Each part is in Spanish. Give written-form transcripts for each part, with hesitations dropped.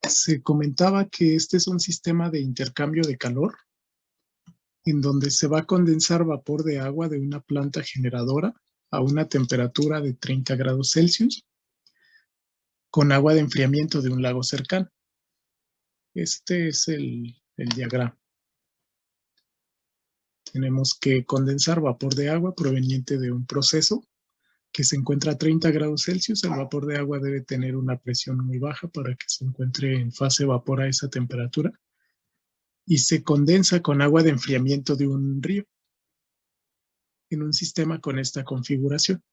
Se comentaba que este es un sistema de intercambio de calor en donde se va a condensar vapor de agua de una planta generadora a una temperatura de 30 grados Celsius con agua de enfriamiento de un lago cercano. Este es el diagrama. Tenemos que condensar vapor de agua proveniente de un proceso que se encuentra a 30 grados Celsius. El vapor de agua debe tener una presión muy baja para que se encuentre en fase vapor a esa temperatura. Y se condensa con agua de enfriamiento de un río en un sistema con esta configuración.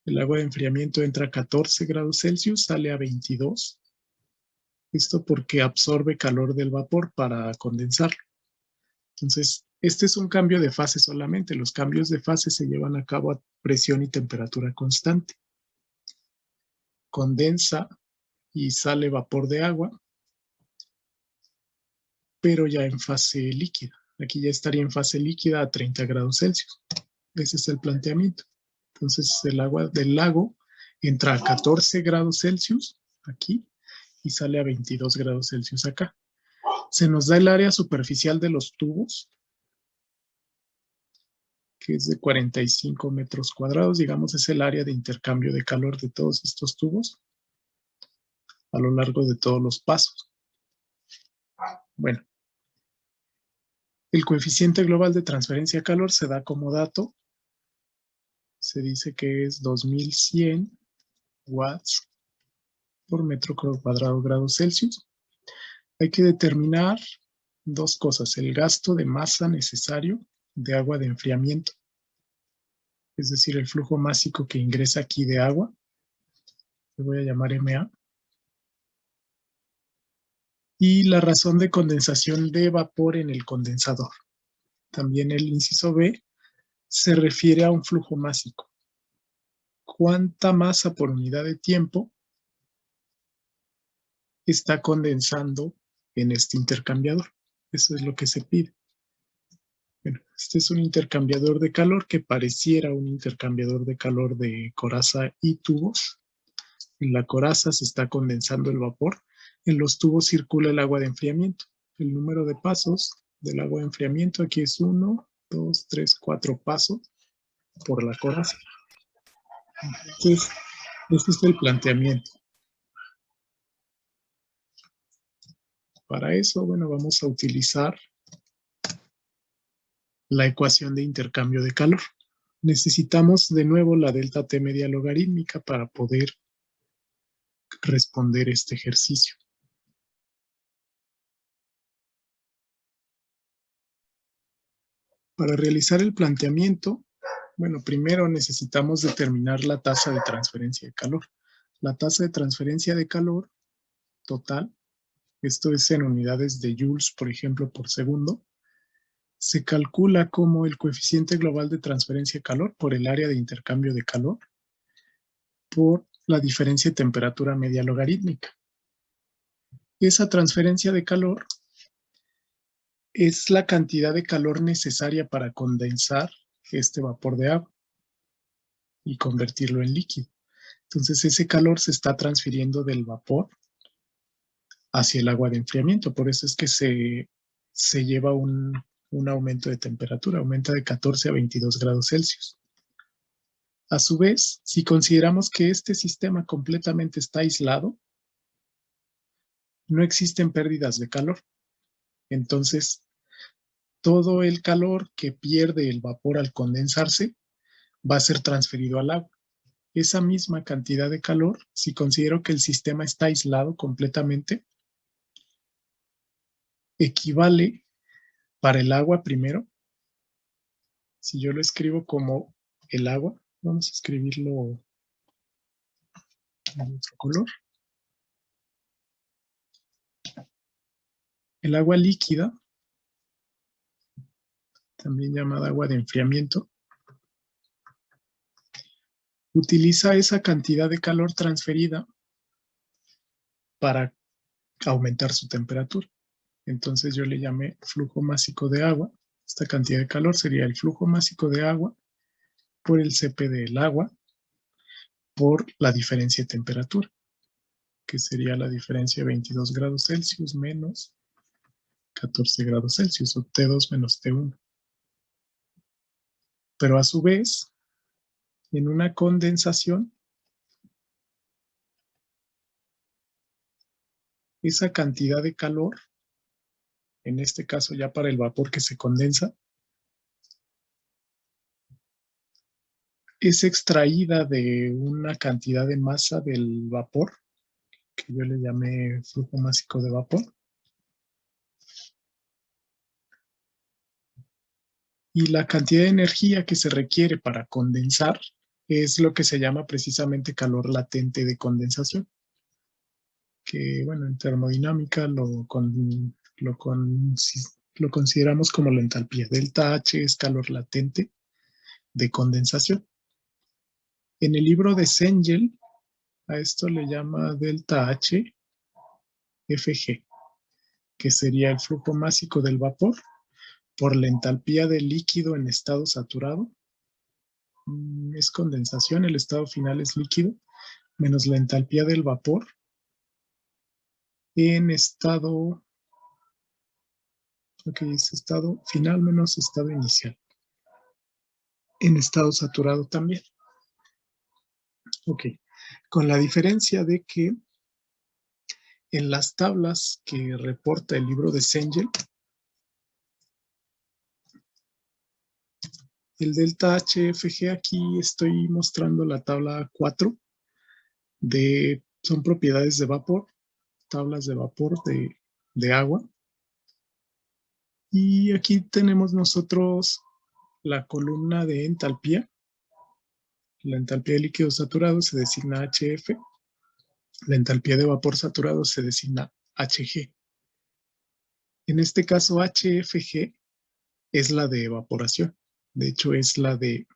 El agua de enfriamiento entra a 14 grados Celsius, sale a 22. Esto porque absorbe calor del vapor para condensarlo. Entonces, este es un cambio de fase solamente. Los cambios de fase se llevan a cabo a presión y temperatura constante. Condensa y sale vapor de agua, pero ya en fase líquida. Aquí ya estaría en fase líquida a 30 grados Celsius. Ese es el planteamiento. Entonces, el agua del lago entra a 14 grados Celsius aquí y sale a 22 grados Celsius acá. Se nos da el área superficial de los tubos, que es de 45 metros cuadrados. Digamos, es el área de intercambio de calor de todos estos tubos a lo largo de todos los pasos. Bueno, el coeficiente global de transferencia de calor se da como dato. Se dice que es 2100 watts por metro cuadrado grados Celsius. Hay que determinar dos cosas: el gasto de masa necesario de agua de enfriamiento, es decir, el flujo másico que ingresa aquí de agua, que voy a llamar MA, y la razón de condensación de vapor en el condensador. También el inciso B se refiere a un flujo másico. ¿Cuánta masa por unidad de tiempo está condensando en este intercambiador? Eso es lo que se pide. Bueno, este es un intercambiador de calor que pareciera un intercambiador de calor de coraza y tubos. En la coraza se está condensando el vapor. En los tubos circula el agua de enfriamiento. El número de pasos del agua de enfriamiento aquí es 1, 2, 3, 4 pasos por la coraza. Entonces, este es el planteamiento. Para eso, bueno, vamos a utilizar la ecuación de intercambio de calor. Necesitamos de nuevo la delta T media logarítmica para poder responder este ejercicio. Para realizar el planteamiento, bueno, primero necesitamos determinar la tasa de transferencia de calor. La tasa de transferencia de calor total, esto es en unidades de joules, por ejemplo, por segundo, se calcula como el coeficiente global de transferencia de calor por el área de intercambio de calor por la diferencia de temperatura media logarítmica. Esa transferencia de calor es la cantidad de calor necesaria para condensar este vapor de agua y convertirlo en líquido. Entonces ese calor se está transfiriendo del vapor hacia el agua de enfriamiento. Por eso es que se lleva un aumento de temperatura, aumenta de 14 a 22 grados Celsius. A su vez, si consideramos que este sistema completamente está aislado, no existen pérdidas de calor. Entonces, todo el calor que pierde el vapor al condensarse va a ser transferido al agua. Esa misma cantidad de calor, si considero que el sistema está aislado completamente, equivale para el agua primero. Si yo lo escribo como el agua, vamos a escribirlo en otro color. El agua líquida, también llamada agua de enfriamiento, utiliza esa cantidad de calor transferida para aumentar su temperatura. Entonces yo le llamé flujo másico de agua. Esta cantidad de calor sería el flujo másico de agua por el Cp del agua por la diferencia de temperatura. que sería la diferencia de 22 grados Celsius menos 14 grados Celsius, o T2 menos T1. Pero a su vez, en una condensación, esa cantidad de calor, en este caso ya para el vapor que se condensa, es extraída de una cantidad de masa del vapor, que yo le llamé flujo másico de vapor. Y la cantidad de energía que se requiere para condensar es lo que se llama precisamente calor latente de condensación, que bueno, en termodinámica lo consideramos como la entalpía. Delta H es calor latente de condensación. En el libro de Cengel, a esto le llama delta H Fg, que sería el flujo másico del vapor por la entalpía del líquido en estado saturado. Es condensación, el estado final es líquido, menos la entalpía del vapor en estado, es estado final menos estado inicial, en estado saturado también. Ok, con la diferencia de que en las tablas que reporta el libro de Cengel, el delta HFG, aquí estoy mostrando la tabla 4, son propiedades de vapor, tablas de vapor de agua. Y aquí tenemos nosotros la columna de entalpía. La entalpía de líquido saturado se designa HF. La entalpía de vapor saturado se designa HG. En este caso, HFG es la de evaporación. De hecho, es la de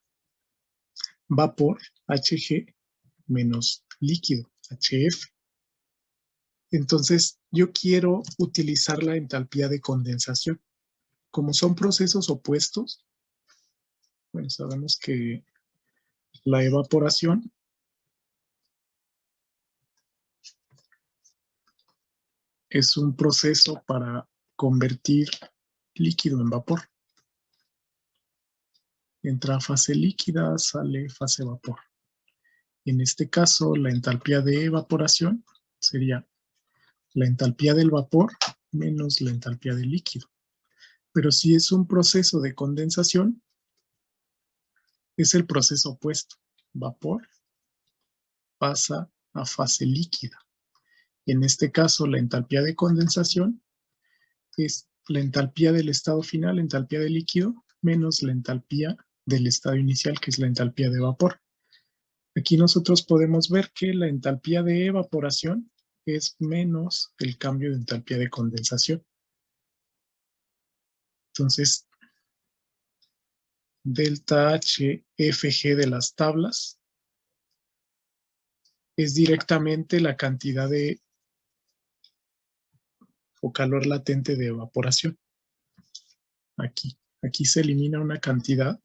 vapor, HG, menos líquido, HF. Entonces, yo quiero utilizar la entalpía de condensación. Como son procesos opuestos, bueno, sabemos que la evaporación es un proceso para convertir líquido en vapor. Entra fase líquida, sale fase vapor. En este caso, la entalpía de evaporación sería la entalpía del vapor menos la entalpía del líquido. Pero si es un proceso de condensación, es el proceso opuesto. Vapor pasa a fase líquida. En este caso, la entalpía de condensación es la entalpía del estado final, entalpía de líquido, menos la entalpía del estado inicial, que es la entalpía de vapor. Aquí nosotros podemos ver que la entalpía de evaporación es menos el cambio de entalpía de condensación. Entonces, delta H Fg de las tablas es directamente la cantidad de o calor latente de evaporación. Aquí se elimina una cantidad,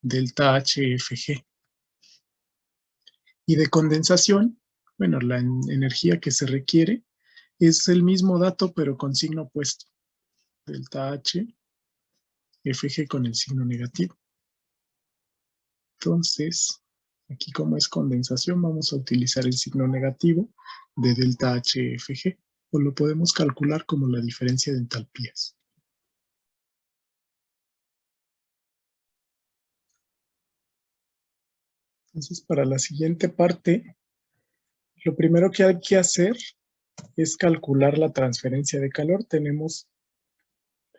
delta HFG. Y de condensación, bueno, la energía que se requiere es el mismo dato, pero con signo opuesto. Delta H, Fg con el signo negativo. Entonces, aquí como es condensación, vamos a utilizar el signo negativo de delta HFG, o lo podemos calcular como la diferencia de entalpías. Entonces, para la siguiente parte, lo primero que hay que hacer es calcular la transferencia de calor. Tenemos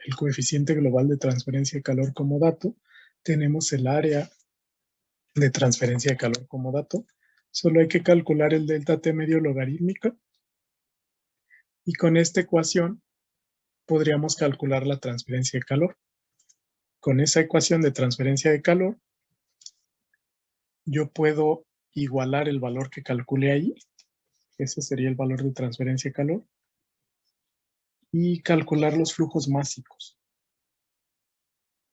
el coeficiente global de transferencia de calor como dato. Tenemos el área de transferencia de calor como dato. Solo hay que calcular el delta T medio logarítmico. Y con esta ecuación podríamos calcular la transferencia de calor. Con esa ecuación de transferencia de calor, yo puedo igualar el valor que calcule ahí. Ese sería el valor de transferencia de calor. Y calcular los flujos másicos.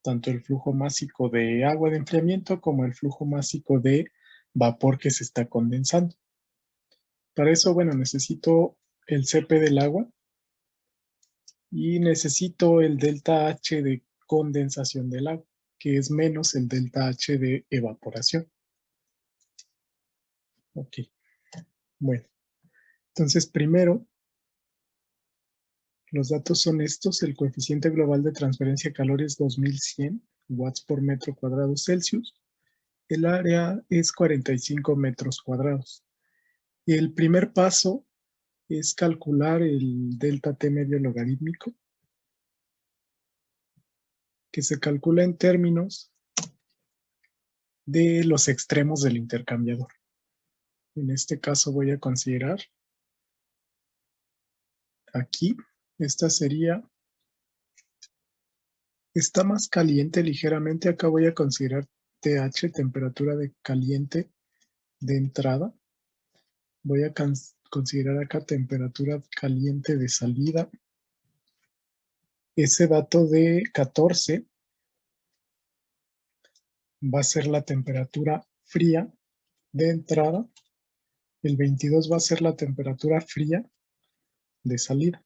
Tanto el flujo másico de agua de enfriamiento como el flujo másico de vapor que se está condensando. Para eso, bueno, necesito el CP del agua y necesito el delta H de condensación del agua, que es menos el delta H de evaporación. Ok, bueno. Entonces, primero, los datos son estos. El coeficiente global de transferencia de calor es 2100 watts por metro cuadrado Celsius. El área es 45 metros cuadrados. El primer paso es calcular el delta T medio logarítmico, que se calcula en términos de los extremos del intercambiador. En este caso voy a considerar aquí, esta sería, está más caliente ligeramente, acá voy a considerar TH, temperatura de caliente de entrada. Voy a considerar acá temperatura caliente de salida. Ese dato de 14 va a ser la temperatura fría de entrada. El 22 va a ser la temperatura fría de salida.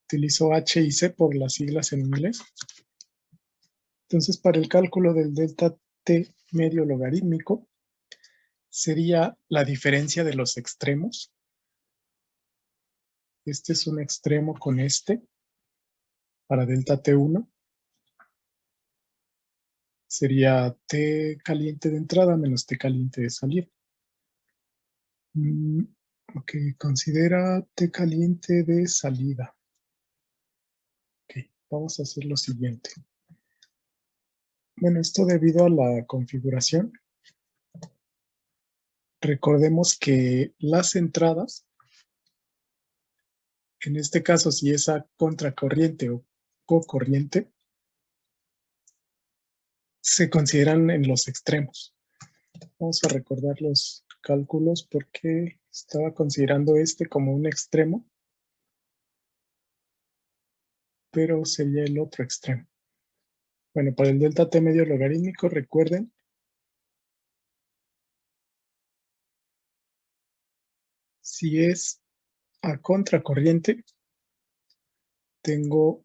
Utilizo H y C por las siglas en inglés. Entonces, para el cálculo del delta T medio logarítmico, sería la diferencia de los extremos. Este es un extremo con este, para delta T1. Sería T caliente de entrada menos T caliente de salida. Ok, considera T caliente de salida. Ok, vamos a hacer lo siguiente. Bueno, esto debido a la configuración. Recordemos que las entradas, en este caso si es a contracorriente o cocorriente, se consideran en los extremos. Vamos a recordar los cálculos porque estaba considerando este como un extremo, pero sería el otro extremo. Bueno, para el delta T medio logarítmico, recuerden, si es a contracorriente, tengo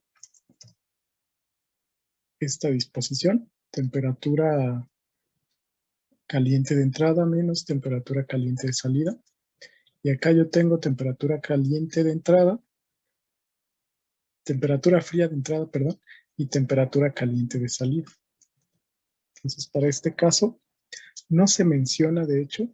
esta disposición, temperatura caliente de entrada menos temperatura caliente de salida. Y acá yo tengo temperatura caliente de entrada, temperatura fría de entrada, perdón, y temperatura caliente de salida. Entonces, para este caso, no se menciona, de hecho,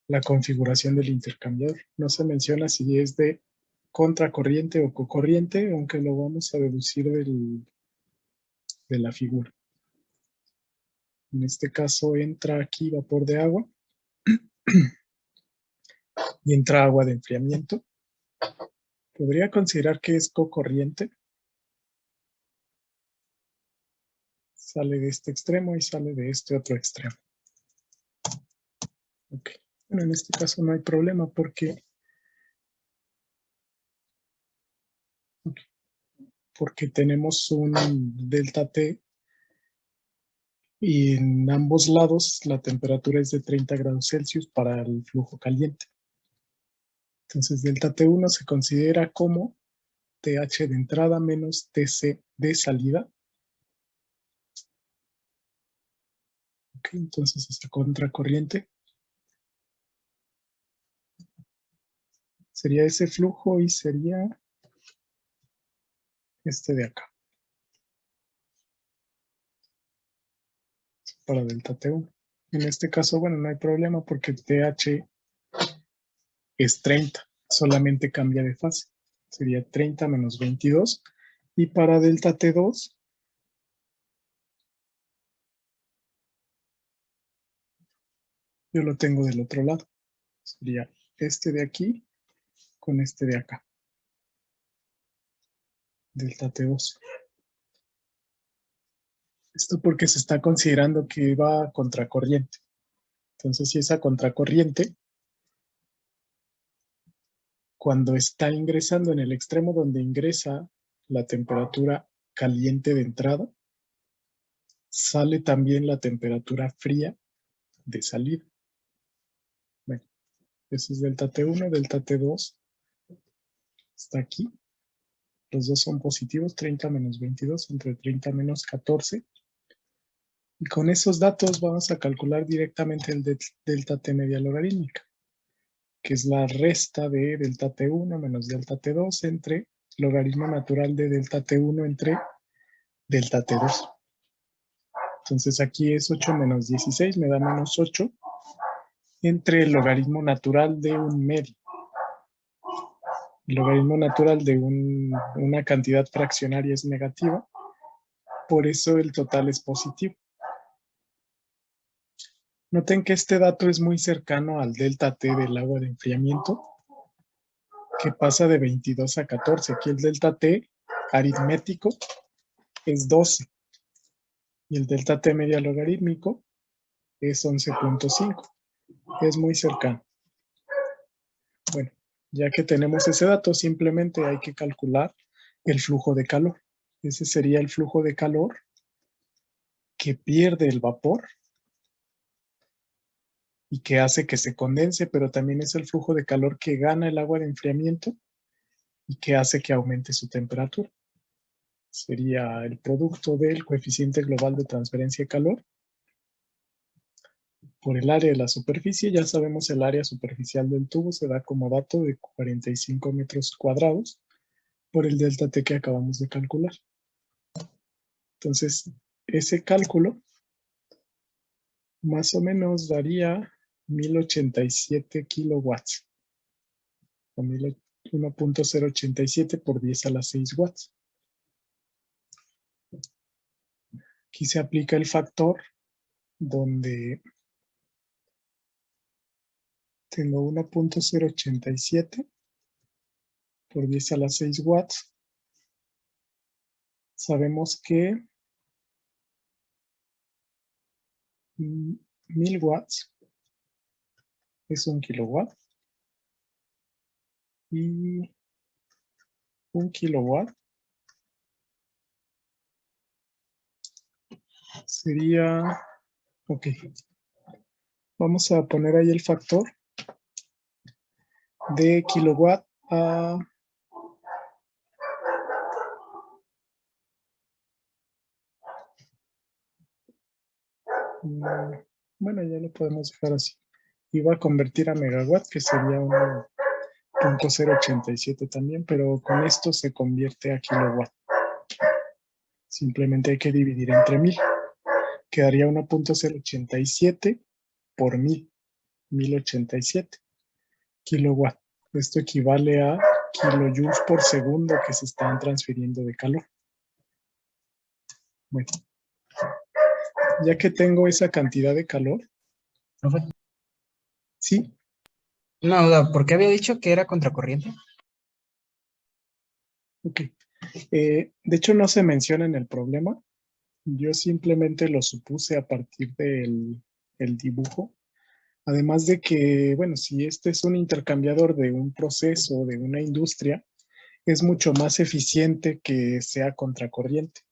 la configuración del intercambiador. No se menciona si es de contracorriente o cocorriente, aunque lo vamos a deducir de la figura. En este caso entra aquí vapor de agua y entra agua de enfriamiento. Podría considerar que es cocorriente. Sale de este extremo y sale de este otro extremo. Ok. Bueno, en este caso no hay problema porque tenemos un delta T y en ambos lados la temperatura es de 30 grados Celsius para el flujo caliente. Entonces delta T1 se considera como TH de entrada menos TC de salida. Ok, entonces esta contracorriente sería ese flujo y sería este de acá. Para delta T1. En este caso, bueno, no hay problema porque TH es 30, solamente cambia de fase. Sería 30 menos 22. Y para delta T2, yo lo tengo del otro lado. Sería este de aquí con este de acá. Delta T2. Esto porque se está considerando que va a contracorriente. Entonces, si es a contracorriente, cuando está ingresando en el extremo donde ingresa la temperatura caliente de entrada, sale también la temperatura fría de salida. Bueno, ese es delta T1, delta T2 está aquí. Los dos son positivos, 30 menos 22 entre 30 menos 14. Y con esos datos vamos a calcular directamente el delta T media logarítmica, que es la resta de delta T1 menos delta T2 entre logaritmo natural de delta T1 entre delta T2. Entonces aquí es 8 menos 16, me da menos 8, entre el logaritmo natural de un medio. El logaritmo natural de una cantidad fraccionaria es negativa, por eso el total es positivo. Noten que este dato es muy cercano al delta T del agua de enfriamiento, que pasa de 22 a 14. Aquí el delta T aritmético es 12 y el delta T media logarítmico es 11.5. Es muy cercano. Bueno, ya que tenemos ese dato, simplemente hay que calcular el flujo de calor. Ese sería el flujo de calor que pierde el vapor y que hace que se condense, pero también es el flujo de calor que gana el agua de enfriamiento y que hace que aumente su temperatura. Sería el producto del coeficiente global de transferencia de calor por el área de la superficie. Ya sabemos el área superficial del tubo se da como dato de 45 metros cuadrados por el delta T que acabamos de calcular. Entonces, ese cálculo más o menos daría 1087 kilowatts, o 1.087 por 10 a la 6 watts. Aquí se aplica el factor donde tengo 1.087 por 10 a la 6 watts. Sabemos que 1000 watts es 1 kilowatt y 1 kilowatt sería, ok, vamos a poner ahí el factor de kilowatt a bueno, ya lo podemos dejar así. Iba a convertir a megawatt, que sería 1.087 también, pero con esto se convierte a kilowatt. Simplemente hay que dividir entre 1000. Quedaría 1.087 por 1000, 1087 kilowatt. Esto equivale a kilojoules por segundo que se están transfiriendo de calor. Bueno, ya que tengo esa cantidad de calor, ¿sí? Una duda, ¿por qué había dicho que era contracorriente? Ok. De hecho, no se menciona en el problema. Yo simplemente lo supuse a partir del dibujo. Además de que, bueno, si este es un intercambiador de un proceso, de una industria, es mucho más eficiente que sea contracorriente.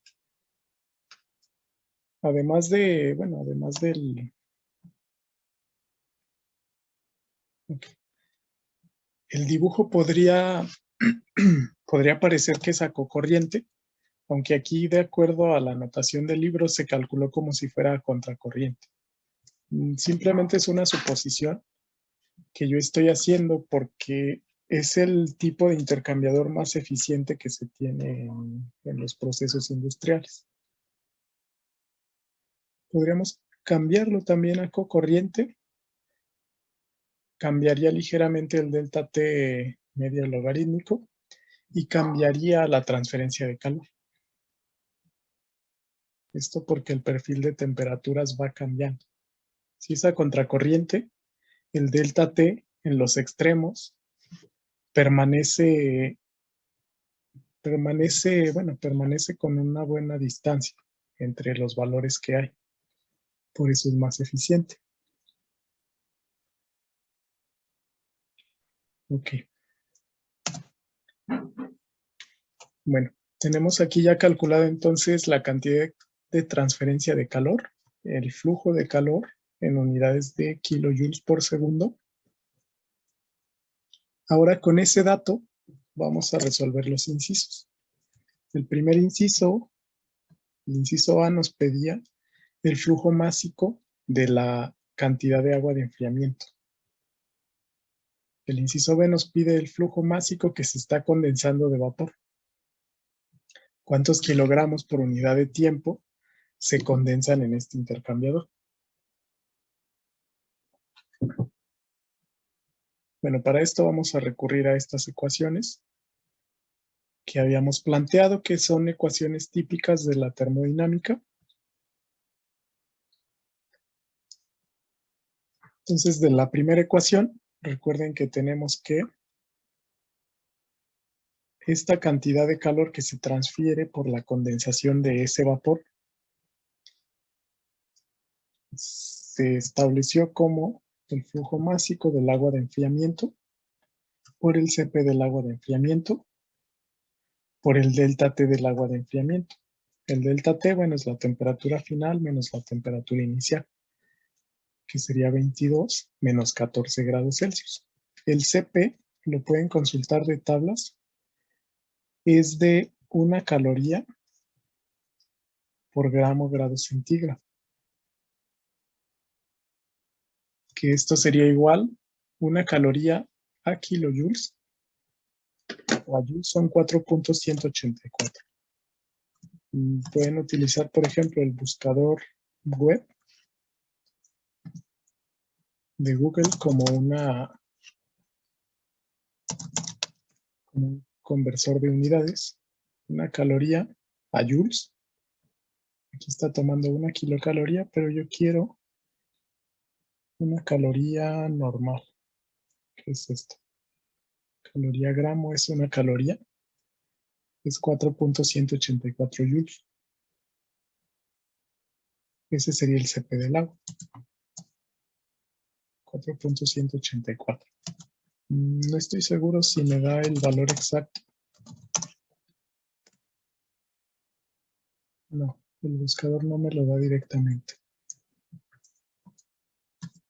Además de, bueno, además del... Okay. El dibujo podría parecer que sacó corriente, aunque aquí, de acuerdo a la anotación del libro, se calculó como si fuera contracorriente. Simplemente es una suposición que yo estoy haciendo porque es el tipo de intercambiador más eficiente que se tiene en los procesos industriales. Podríamos cambiarlo también a cocorriente. Cambiaría ligeramente el delta T medio logarítmico y cambiaría la transferencia de calor. Esto porque el perfil de temperaturas va cambiando. Si es a contracorriente, el delta T en los extremos permanece con una buena distancia entre los valores que hay. Por eso es más eficiente. Ok. Bueno, tenemos aquí ya calculado entonces la cantidad de transferencia de calor, el flujo de calor en unidades de kilojoules por segundo. Ahora con ese dato vamos a resolver los incisos. El primer inciso, el inciso A, nos pedía el flujo másico de la cantidad de agua de enfriamiento. El inciso B nos pide el flujo másico que se está condensando de vapor. ¿Cuántos kilogramos por unidad de tiempo se condensan en este intercambiador? Bueno, para esto vamos a recurrir a estas ecuaciones que habíamos planteado, que son ecuaciones típicas de la termodinámica. Entonces, de la primera ecuación, recuerden que tenemos que esta cantidad de calor que se transfiere por la condensación de ese vapor se estableció como el flujo másico del agua de enfriamiento por el Cp del agua de enfriamiento por el delta T del agua de enfriamiento. El delta T, bueno, es la temperatura final menos la temperatura inicial, que sería 22 menos 14 grados Celsius. El Cp, lo pueden consultar de tablas, es de 1 caloría por grado centígrado. Que esto sería igual 1 caloría a kilojoules, o a joules son 4.184. Pueden utilizar, por ejemplo, el buscador web de Google como un conversor de unidades. 1 caloría a joules. Aquí está tomando 1 kilocaloría, pero yo quiero una caloría normal. ¿Qué es esto? Caloría gramo es 1 caloría. Es 4.184 joules. Ese sería el Cp del agua. 4.184. No estoy seguro si me da el valor exacto. No, el buscador no me lo da directamente.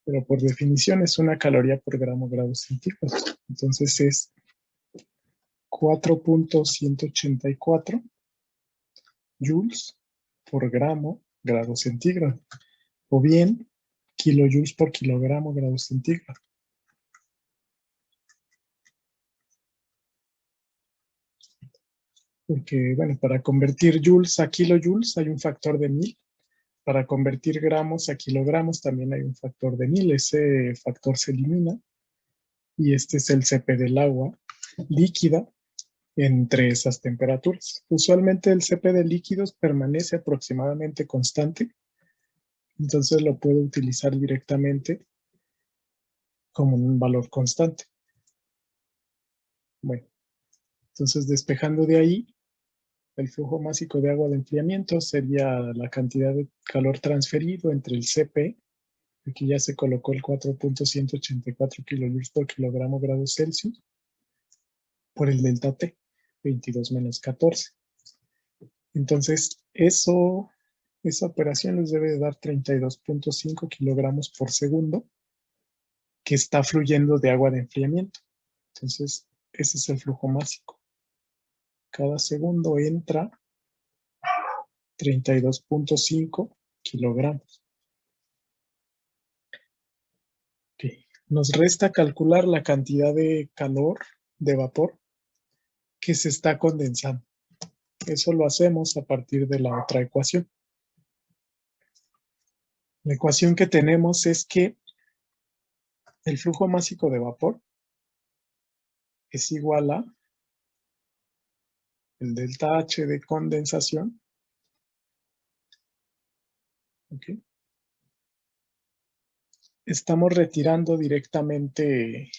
Pero por definición es 1 caloría por grado centígrado. Entonces es 4.184 joules por grado centígrado. O bien kilojoules por kilogramo grado centígrado. Porque, bueno, para convertir joules a kilojoules hay un factor de 1000. Para convertir gramos a kilogramos también hay un factor de 1000. Ese factor se elimina. Y este es el Cp del agua líquida entre esas temperaturas. Usualmente el Cp de líquidos permanece aproximadamente constante. Entonces lo puedo utilizar directamente como un valor constante. Bueno, entonces despejando de ahí, el flujo másico de agua de enfriamiento sería la cantidad de calor transferido entre el Cp, aquí ya se colocó el 4.184 kilojoules por kilogramo grados Celsius, por el delta T, 22 menos 14. Entonces, esa operación les debe de dar 32.5 kilogramos por segundo que está fluyendo de agua de enfriamiento. Entonces, ese es el flujo másico. Cada segundo entra 32.5 kilogramos. Okay. Nos resta calcular la cantidad de calor, de vapor, que se está condensando. Eso lo hacemos a partir de la otra ecuación. La ecuación que tenemos es que el flujo másico de vapor es igual a el delta H de condensación. Okay. Estamos retirando directamente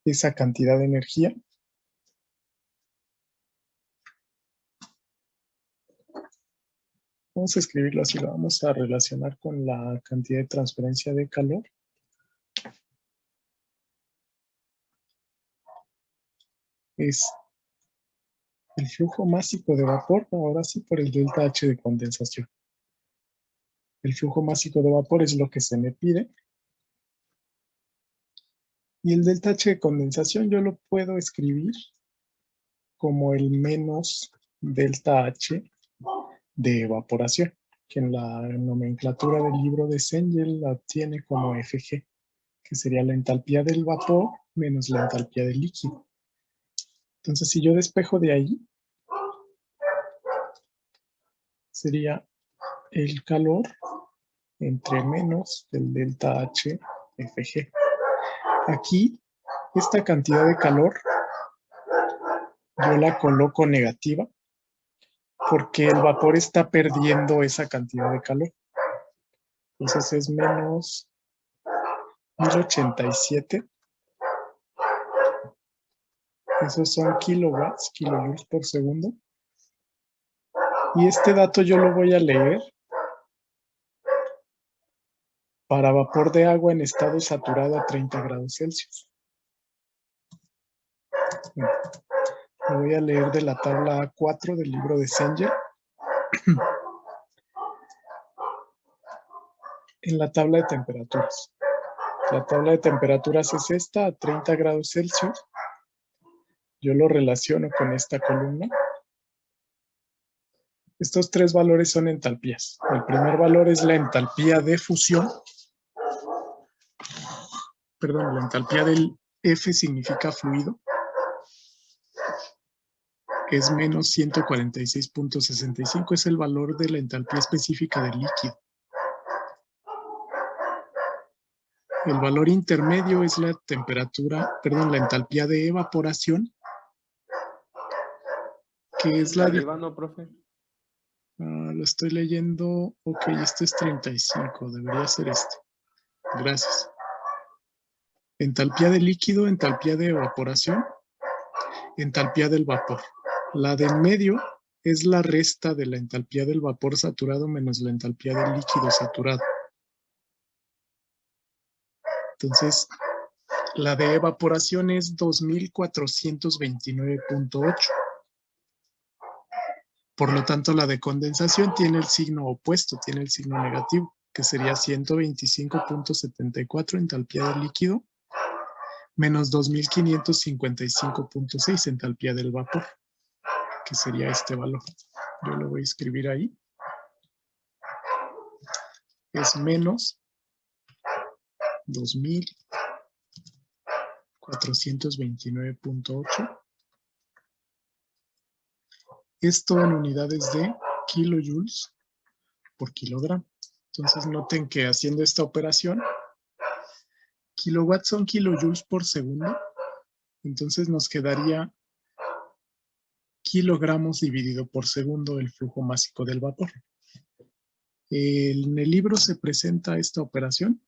esa cantidad de energía. Vamos a escribirlo así, lo vamos a relacionar con la cantidad de transferencia de calor. Es el flujo másico de vapor, ahora sí por el delta H de condensación. El flujo másico de vapor es lo que se me pide. Y el delta H de condensación yo lo puedo escribir como el menos delta H de evaporación, que en la nomenclatura del libro de Cengel la tiene como FG, que sería la entalpía del vapor menos la entalpía del líquido. Entonces, si yo despejo de ahí, sería el calor entre menos el delta H FG. Aquí, esta cantidad de calor, yo la coloco negativa porque el vapor está perdiendo esa cantidad de calor. Entonces es menos 1087. Esos son kilowatts, kilojoules por segundo. Y este dato yo lo voy a leer para vapor de agua en estado saturado a 30 grados Celsius. Lo voy a leer de la tabla A4 del libro de Cengel. En la tabla de temperaturas. La tabla de temperaturas es esta, a 30 grados Celsius. Yo lo relaciono con esta columna. Estos tres valores son entalpías. El primer valor es la entalpía de fusión. Perdón, la entalpía del F significa fluido. Es menos 146.65. Es el valor de la entalpía específica del líquido. El valor intermedio es la temperatura, perdón, la entalpía de evaporación, que es la... Arriba, ¿no, profe? Lo estoy leyendo. Ok, este es 35. Debería ser este. Gracias. Entalpía de líquido, entalpía de evaporación, entalpía del vapor. La de en medio es la resta de la entalpía del vapor saturado menos la entalpía del líquido saturado. Entonces, la de evaporación es 2429.8. Por lo tanto, la de condensación tiene el signo opuesto, tiene el signo negativo, que sería 125.74 entalpía del líquido menos 2555.6 entalpía del vapor, que sería este valor. Yo lo voy a escribir ahí. Es menos 2429.8. Esto en unidades de kilojoules por kilogramo. Entonces noten que haciendo esta operación, kilowatts son kilojoules por segundo. Entonces nos quedaría kilogramos dividido por segundo el flujo másico del vapor. En el libro se presenta esta operación.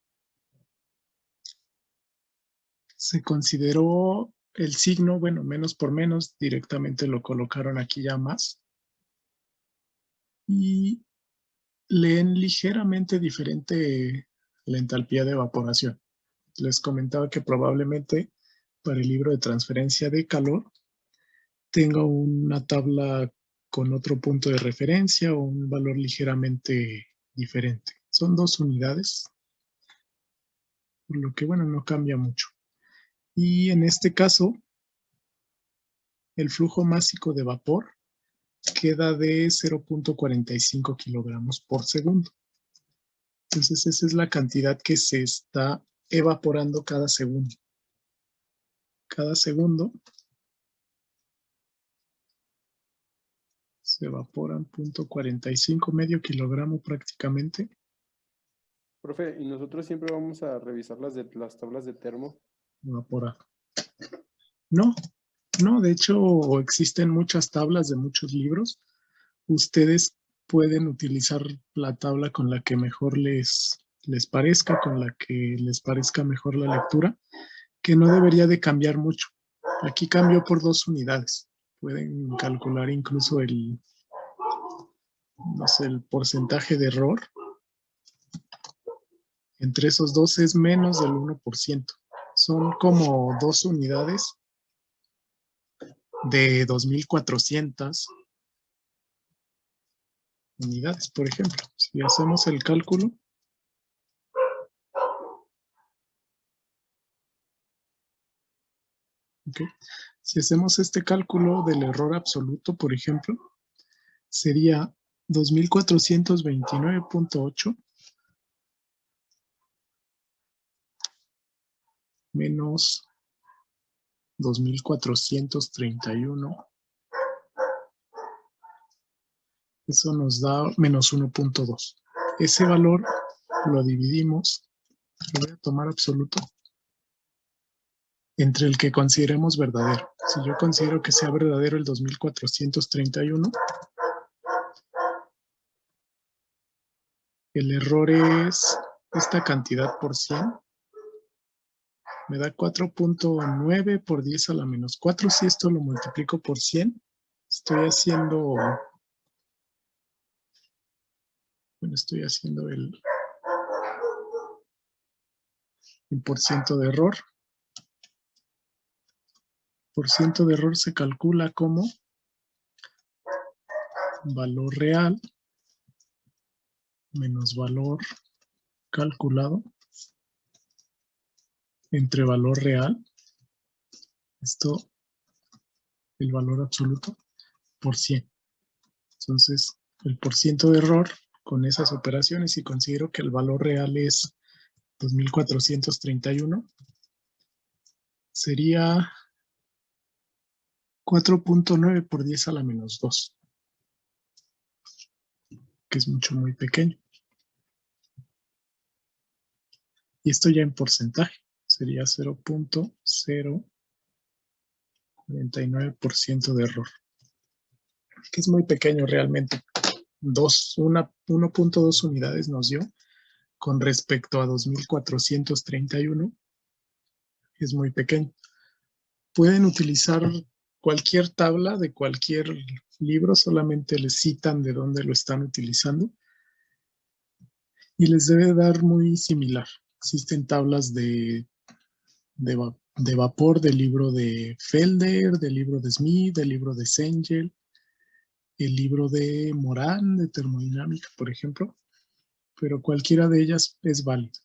Se consideró el signo, bueno, menos por menos, directamente lo colocaron aquí ya más. Y leen ligeramente diferente la entalpía de evaporación. Les comentaba que probablemente para el libro de transferencia de calor tenga una tabla con otro punto de referencia o un valor ligeramente diferente. Son 2 unidades, por lo que, bueno, no cambia mucho. Y en este caso, el flujo másico de vapor queda de 0.45 kilogramos por segundo. Entonces, esa es la cantidad que se está evaporando cada segundo. Cada segundo se evaporan 0.45, medio kilogramo prácticamente. Profe, ¿y nosotros siempre vamos a revisar las tablas de termo? Evaporado. No, no, de hecho existen muchas tablas de muchos libros. Ustedes pueden utilizar la tabla con la que mejor les parezca, con la que les parezca mejor la lectura, que no debería de cambiar mucho. Aquí cambió por 2 unidades. Pueden calcular incluso el, no sé, el porcentaje de error. Entre esos dos es menos del 1%. Son como 2 unidades de 2400 unidades, por ejemplo. Si hacemos el cálculo, ¿okay? Si hacemos este cálculo del error absoluto, por ejemplo, sería 2429.8 menos 2431. Eso nos da menos 1.2. Ese valor lo dividimos, lo voy a tomar absoluto, entre el que consideremos verdadero. Si yo considero que sea verdadero el 2431, el error es esta cantidad por 100. Me da 4.9 por 10 a la menos 4. Si esto lo multiplico por 100, estoy haciendo el porciento de error. Porciento de error se calcula como valor real menos valor calculado entre valor real, esto, el valor absoluto, por 100. Entonces, el porciento de error con esas operaciones, si considero que el valor real es 2431, sería 4.9 por 10 a la menos 2, que es muy pequeño. Y esto ya en porcentaje sería 0.049% de error, que es muy pequeño realmente. 1.2 unidades nos dio con respecto a 2431, es muy pequeño. Pueden utilizar cualquier tabla de cualquier libro, solamente les citan de dónde lo están utilizando y les debe dar muy similar. Existen tablas de vapor del libro de Felder, del libro de Smith, del libro de Cengel, el libro de Moran de termodinámica, por ejemplo, pero cualquiera de ellas es válido.